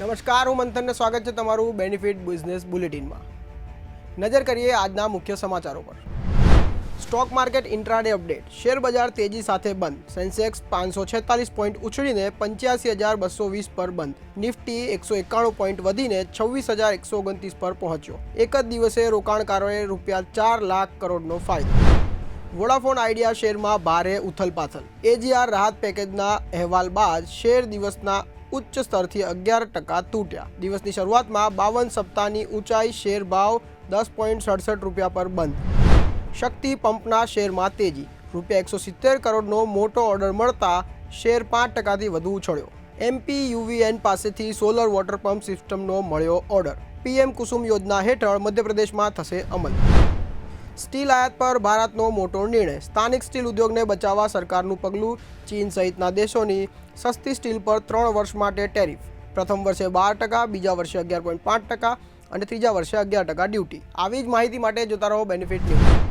નમસ્કાર, હું મંથનને સ્વાગત છે તમારું બેનિફિટ બિઝનેસ બુલેટિનમાં। નજર કરીએ આજના મુખ્ય સમાચારો પર। Stock market intraday update. Share બજાર તેજી સાથે બંધ। સેન્સેક્સ 546 પોઈન્ટ ઉછળીને 85,220 પર બંધ। નિફ્ટી 191 પોઈન્ટ વધીને 26,129 પર પહોંચ્યો। એક જ દિવસે રોકાણકારોએ ₹4 લાખ કરોડનો ફાયદો। વોડાફોન આઈડિયા શેરમાં ભારે ઉથલપાથલ। એજીઆર રાહત પેકેજના અહેવાલ બાદ શેર દિવસના ઉચ્ચ સ્તરથી 11% તૂટ્યા। દિવસની શરૂઆતમાં 52 સપ્તાહની ઊંચાઈ, શેર ભાવ ₹10.67 પર બંધ। શક્તિ પંપના શેરમાં તેજી। ₹170 કરોડનો મોટો ઓર્ડર મળતા શેર 5%થી વધુ ઉછળ્યો। એમપીયુવીએન પાસેથી સોલર વોટર પંપ સિસ્ટમનો મળ્યો ઓર્ડર। પીએમ કુસુમ યોજના હેઠળ મધ્યપ્રદેશમાં થશે અમલ। સ્ટીલ આયાત પર ભારતનો મોટો નિર્ણય। સ્થાનિક સ્ટીલ ઉદ્યોગને બચાવવા સરકારનું પગલું। ચીન સહિતના દેશોની સસ્તી સ્ટીલ પર 3 વર્ષ માટે ટેરિફ। પ્રથમ વર્ષે 12%, બીજા વર્ષે 11.5% અને ત્રીજા વર્ષે 11% ડ્યુટી। આવી જ માહિતી માટે જોતા રહો બેનિફિટ ન્યૂઝ।